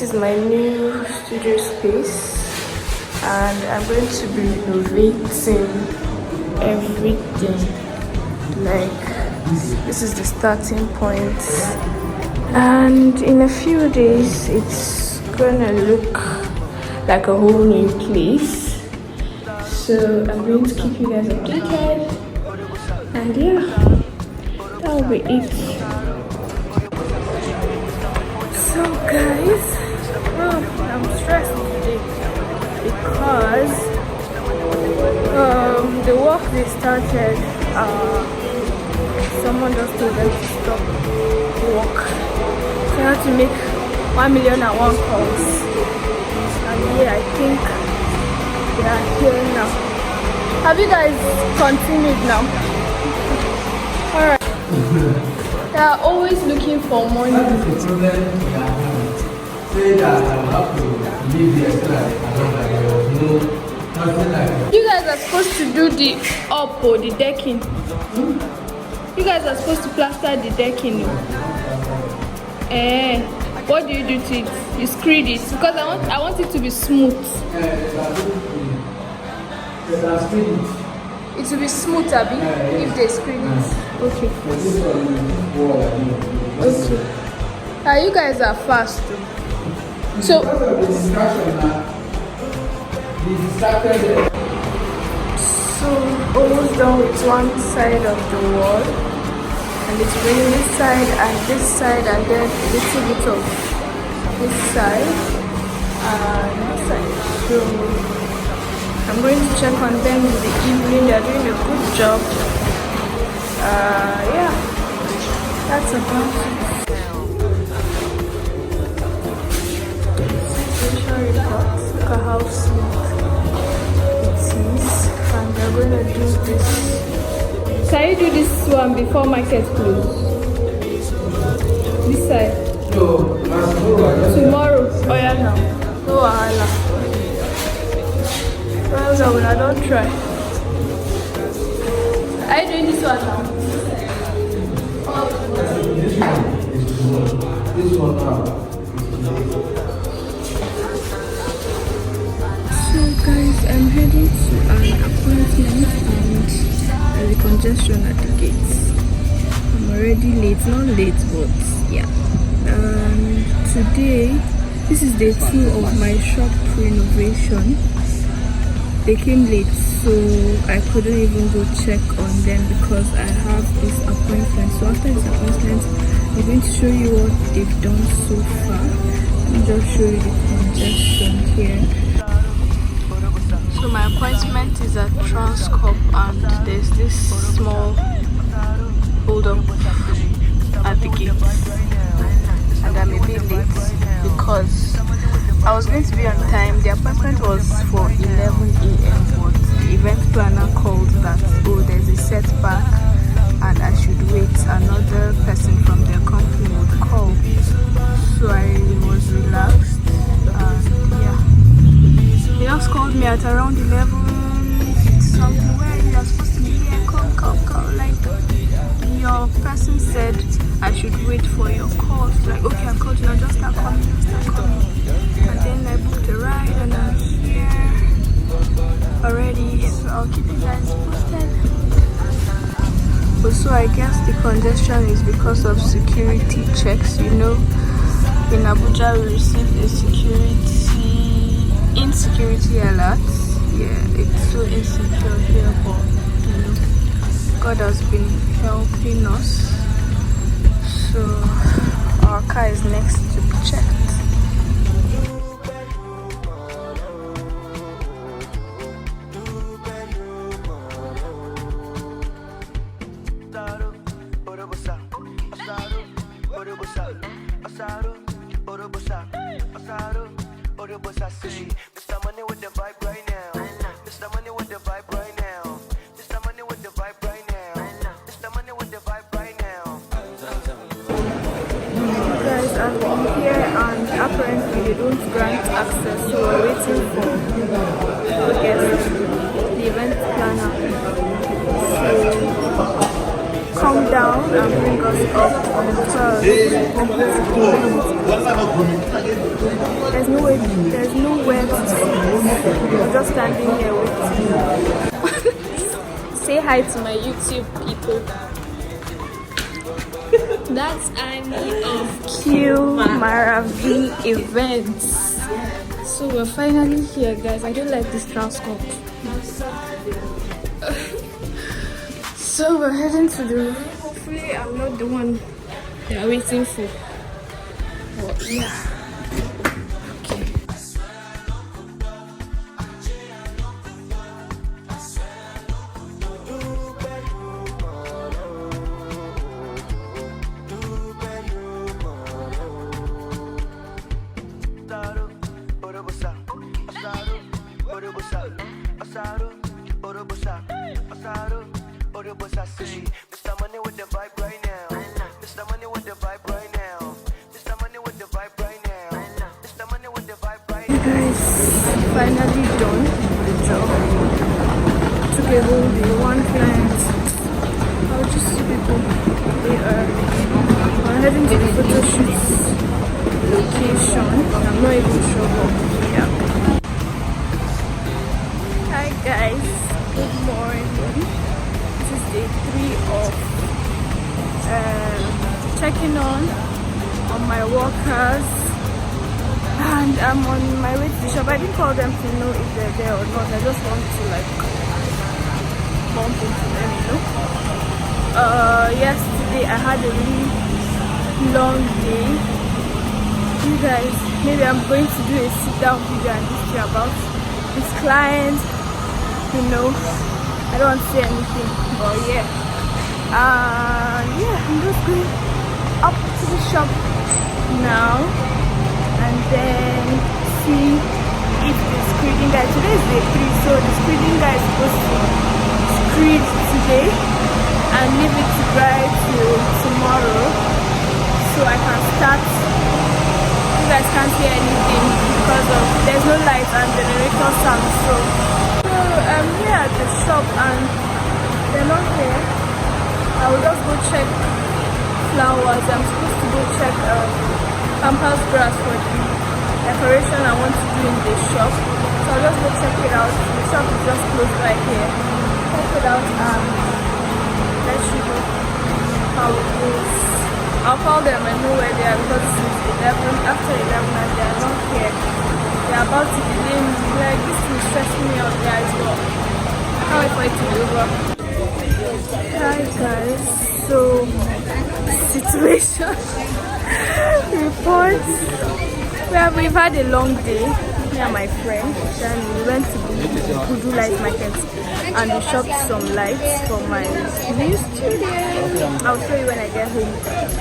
is my new studio space, and I'm going to be renovating everything. Like, this is the starting point, and in a few days it's gonna look like a whole new place. So I'm going to keep you guys updated, and yeah, that will be it. So guys, I'm stressed today because the work they started, someone just told them to stop work. So I had to make 1,000,001 calls, and yeah, I think they are here now. Have you guys continued now? Alright. They are always looking for money. That is the problem we are having. Say that I have to leave the extra. Nothing like that. You guys are supposed to do the up or the decking. You guys are supposed to plaster the decking. What do you do to it? You screed it because I want it to be smooth. It will be smooth, Abby, if they screen it. Okay. Okay. You guys are fast too. So almost done with one side of the wall, and it's bringing this side and this side, and then a little bit of this side and this side. So I'm going to check on them in the evening. They're doing a good job. Yeah, that's about it. Situation report. Look at how smooth it is. And they're going to do this. Can you do this one before market close? This side. Tomorrow. Oh yeah, now. No wahala. Well, I don't try. Are you doing this one now? This one now. So guys, I'm heading to an appointment, and there's a congestion at the gates. I'm already late, not late, but yeah. Today, this is day 2 of my shop renovation. They came late, so I couldn't even go check on them because I have this appointment. So after this appointment, I'm going to show you what they've done so far. Let me just show you the congestion here. So my appointment is at Transcorp, and there's this small hold up at the gate, and I'm a bit late because I was going to be on time. The appointment was for 11 a.m. but the event planner called that, oh, there's a setback and I should wait. Another person from their company would call. So I was relaxed, and yeah, they just called me at around 11 something. Where you are supposed to be here? Come. Like, your person said I should wait for your call. So like, okay, I called you now, just start coming. And then I booked a ride, and I'm here already, so I'll keep you guys posted. But so I guess the congestion is because of security checks. You know, in Abuja we received a insecurity alert. Yeah, it's so insecure here, but you know, God has been helping us. So our car is next to be checked. Mr. Money with the vibe right now. Mr. Money with the vibe right now. Mr. Money with the vibe right now. Mr. Money with the vibe right now. Guys, I've been here, and apparently they don't grant access, so we're waiting for the event planner to come down and bring us up because There's nowhere to sit. I'm just standing here waiting. Say hi to my YouTube people. That's Annie of Q Maravi Events. So we're finally here, guys. I don't like this transport. So we're heading to the room. Hopefully I'm not the one they're waiting for. But yeah. Okay. Mr. Money with the vibe right now. Mr. Money with the vibe right now. Mr. Money with the vibe right now. Mr. Money with the vibe right now. Guys, finally done the job. Took a whole day, one client. I'll just see people. We're heading to the photo shoot location. I'm not even sure, but yeah. Hi guys, good morning. This is day 3 of checking on my workers, and I'm on my way to the shop. I didn't call them to know if they're there or not. I just want to like bump into them, you know. Yesterday I had a really long day. You guys, maybe I'm going to do a sit down video and history about this client, you know. I don't want to say anything, but yeah. I'm just going up to the shop now and then see if the screening guy, today is day 3, so the screening guy is supposed to screed today and leave it to dry till tomorrow, so I can start. You guys can't hear anything because of there's no light and generator sound, so I'm here at the shop and they're not here. I will just go check flowers. I'm supposed to go check campus grass for the decoration I want to do in the shop, so I'll just go check it out. The shop is just close right here. Check it out and let you know how it goes. I'll call them and know where they are because it's 11, after 11 and they are not here. They're about to delay me. Like, this is stressing me out, guys, but I can't wait for it to be over. Hi guys, so situation report. We've had a long day, me and my friend. Then we went to the Kudu Light Market and we shopped some lights for my new studio. I'll show you when I get home.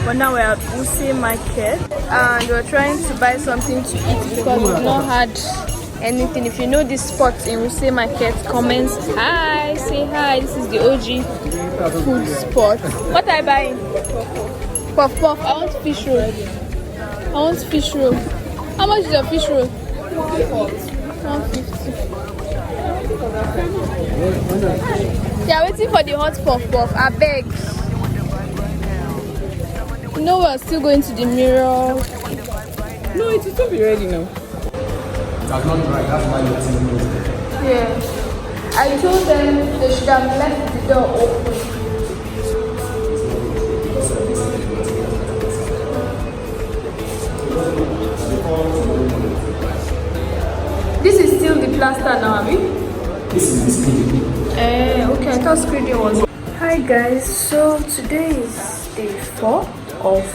But now we're at Use Market and we're trying to buy something to eat because we've not had anything. If you know this spot in Use Market, comments hi, say hi. This is the OG food spot. What are you buying? Puff puff. I want fish roll. I want fish roll. How much is your fish roll? 150. Yeah, waiting for the hot puff puff. I beg. You know we're still going to the mirror. No, it will be ready now. That's not right. That's why you're saying no. Yeah. I told them they should have left the door open. This is still the plaster now, Abby? This is the screen. Okay, I thought screening was. Hi guys, so today is day 4 of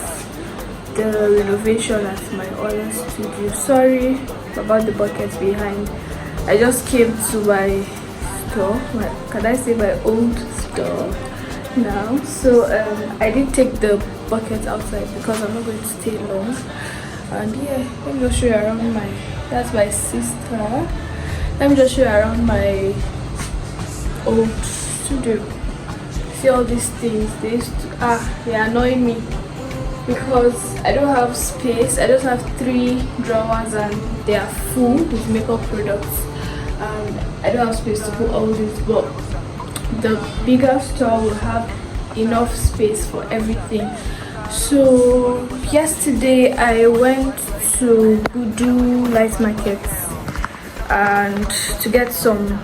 the renovation at my other studio. Sorry about the buckets behind. I just came to my store, can I say my old store now. So I did take the buckets outside because I'm not going to stay long. And yeah, let me just show you around that's my sister. Let me just show you around my old studio. See all these things, they annoy me because I don't have space. I just have 3 drawers and they are full with makeup products. I don't have space to put all this, but the bigger store will have enough space for everything. So yesterday I went to Budu Light Market and to get some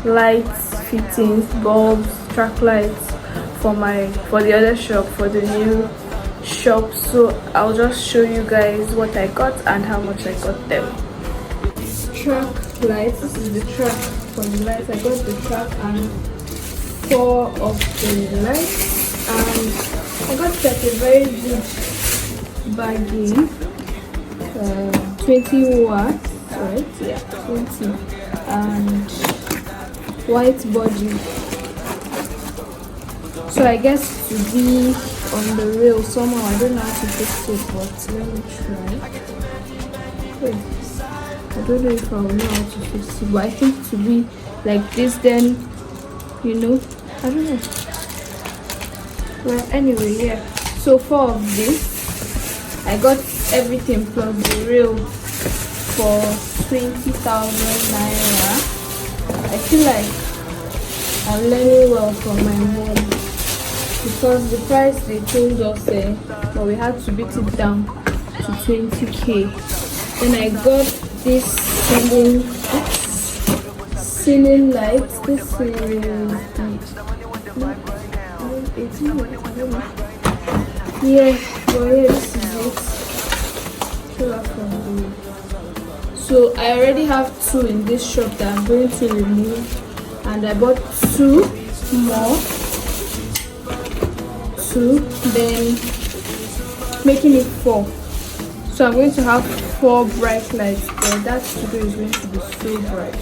lights, fittings, bulbs, track lights for the other shop, for the new shop. So I'll just show you guys what I got and how much I got them. Track lights. This is the track for the lights. I got the track and 4 of the lights, and I got like a very good bagging, 20 watts, right? Yeah, 20, and white body. So I guess to be on the rail somehow. I don't know how to fix it, but let me try. Wait, I don't know if I will know how to fix it, but I think to be like this, then you know, I don't know. Well, anyway, yeah. So 4 of this, I got everything plus the rail for 20,000 naira. I feel like I'm learning well from my mom, because the price they told us, but we had to beat it down to 20k. Then I got this ceiling lights. This is the 18, I don't know. Yeah, well, yeah, this is it. So I already have 2 in this shop that I'm going to remove, and I bought 2 more. 2, then making it 4. So I'm going to have 4 bright lights, but that studio is going to be so bright.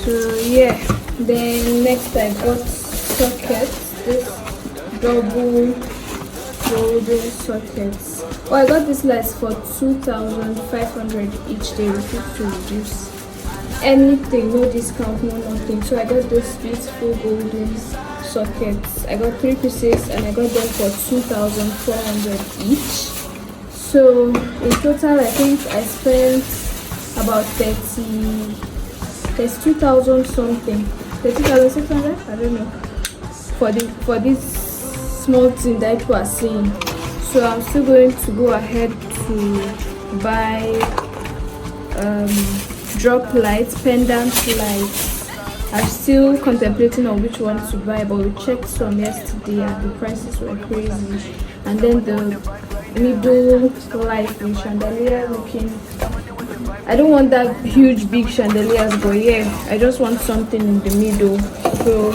So yeah, then next I got sockets, this double golden sockets. Oh, I got this lights for 2,500 each. They refused to reduce anything, no discount, no nothing. So I got this beautiful golden sockets. I got 3 pieces and I got them for 2,400 each. So in total I think I spent about 32,000 something, 30,600, I don't know, for this small thing that people are saying. So I'm still going to go ahead to buy drop lights, pendant lights. I'm still contemplating on which one to buy, but we checked some yesterday and the prices were crazy. And then the middle light, the chandelier looking, I don't want that huge big chandeliers, but yeah, I just want something in the middle. So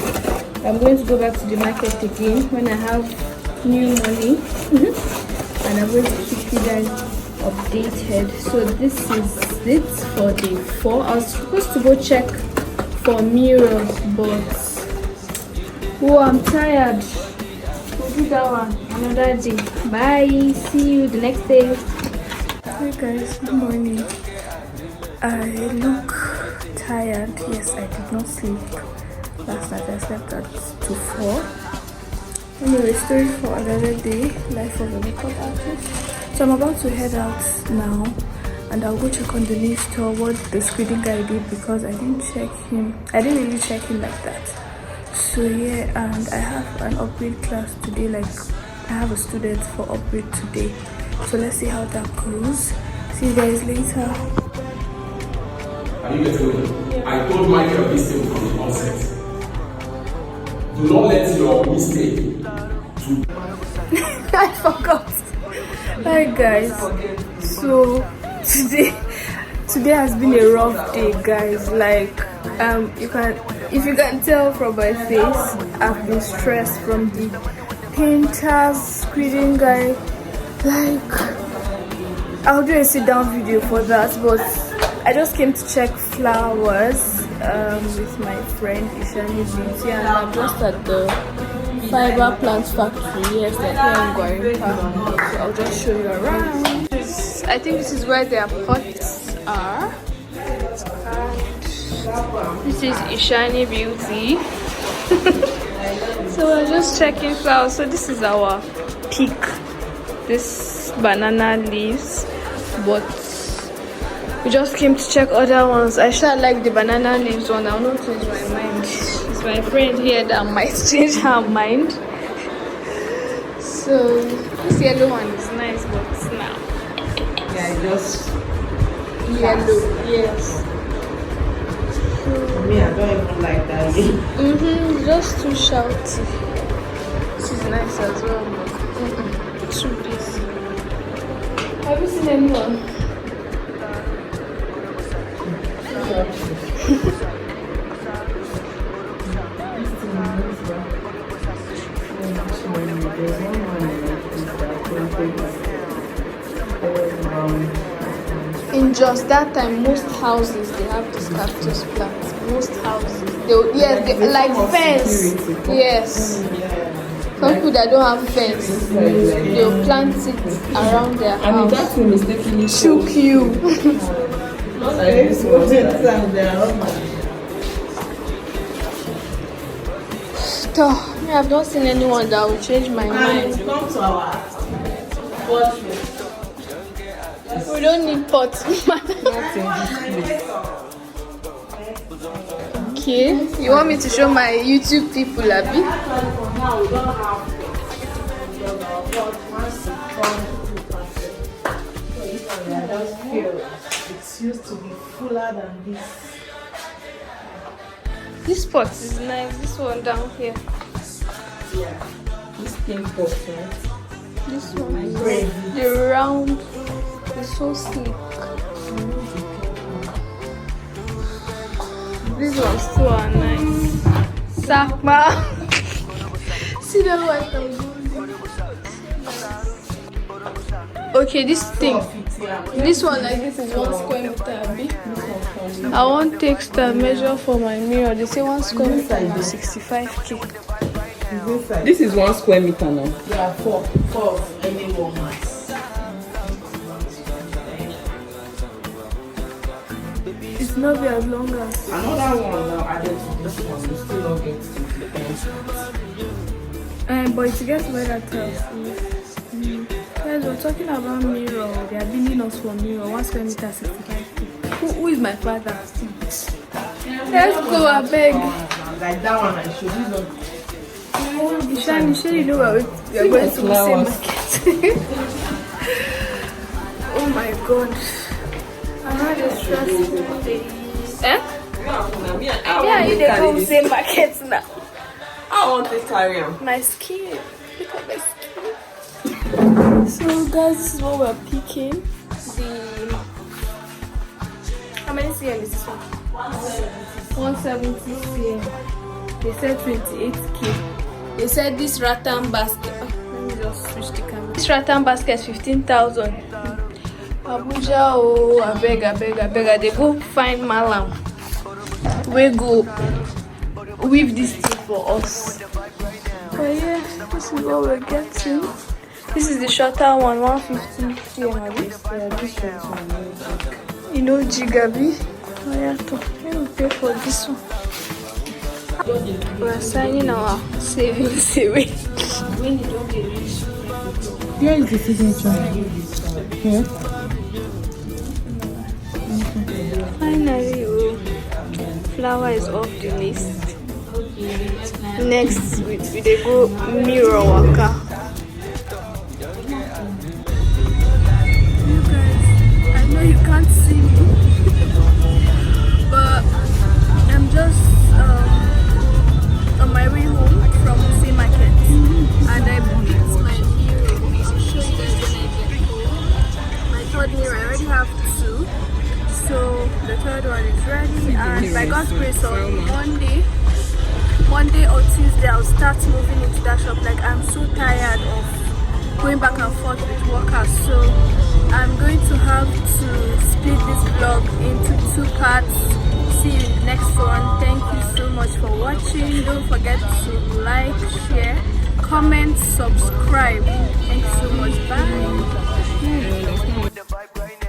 I'm going to go back to the market again when I have new money and I'm going to keep you guys updated. So this is it for day 4. I was supposed to go check for mirrors, but oh, I'm tired. We'll do that one another day. Bye, see you the next day. Hey guys, good morning. I look tired. Yes, I did not sleep last night. I slept at 4. Anyway, story for another day. Life of a makeup artist. So I'm about to head out now, and I'll go check on the new store what the screening guy did, because I didn't really check him like that. So yeah, and I have an upgrade class today. Like, I have a student for upgrade today, so let's see how that goes. See you guys later. Are you getting me? Yeah. I told Michael this thing from the onset. Do not let your mistake I forgot. Hi guys, so today has been a rough day, guys. Like, if you can tell from my face, I've been stressed from the painters, screening guy. Like, I'll do a sit down video for that, but I just came to check flowers with my friend Ishani Beauty, and I'm just at the fiber plant factory. Yes, like here in Guarimpa. So I'll just show you around. I think this is where their pots are. And this is Ishani Beauty. So we're just checking flowers. So this is our peak. This banana leaves, but we just came to check other ones. I sure like the banana leaves one. I'll not change my mind. It's my friend here that might change her mind. So this yellow one is nice, but now Yeah, just yellow. Yes. me, I don't even like that. Just too shouty. This is nice as well, but too busy. Have you seen anyone? In just that time, most houses they have this cactus plants. Most houses, they like fence. Yes. Some people that don't have fence, they'll plant it around their And house. that will mistakenly Chook you. Stop. Me, I've not seen anyone that will change my mind. Come to our watch. We don't need pots. Okay. You want me to show my YouTube people, Abby? Now we don't have I just feel it's used to be fuller than this. This pot is nice. This one down here. Yeah. This pink pot, right? This one is the round. It's so sleek. These ones too are nice. Sakma. See the white I'm doing. Okay, this thing. This one like this is 1 square meter. Abi? I want text the measure for my mirror. They say 1 square meter is 65k. This is 1 square meter now. Yeah, four of any mass. It's not be as long as Another one now added to this one, you still don't get to the end. but it gets better tells. Guys, we're talking about mirror. They are billing us for mirror. 1 square meter 65k. Who is my father? Let's go, I beg. Like that one I showed you. Shani, sure you know we are going to the same market. Oh my god. I'm not just stressed today. Eh? Yeah, you they come same market now. I want to carry on. My skin. Look at my skin. So guys, this is what we're picking. The how many cm is this one? 170 cm. They said 28k. They said this rattan basket. Let me just switch the camera. This rattan basket is 15,000. Abuja, oh, I beg. They go find Malam. We go weave this thing for us. But yeah, this is what we're getting. This is the shorter one, 150 cm. You know Jigabi? Oh yeah, let me pay for this one. We're signing our savings away. Here is the signature. Here. Finally, flower is off the list. Next, we go mirror waka. You guys, I know you can't see me, but I'm just on my way home from the same market, and I picked my mirror to show you guys when I get home. My third mirror, I already have 2. So the third one is ready, and by God's grace on Monday or Tuesday I'll start moving into that shop. Like, I'm so tired of going back and forth with workers, so I'm going to have to split this vlog into 2 parts. See you in the next one. Thank you so much for watching. Don't forget to like, share, comment, subscribe. Thank you so much. Bye.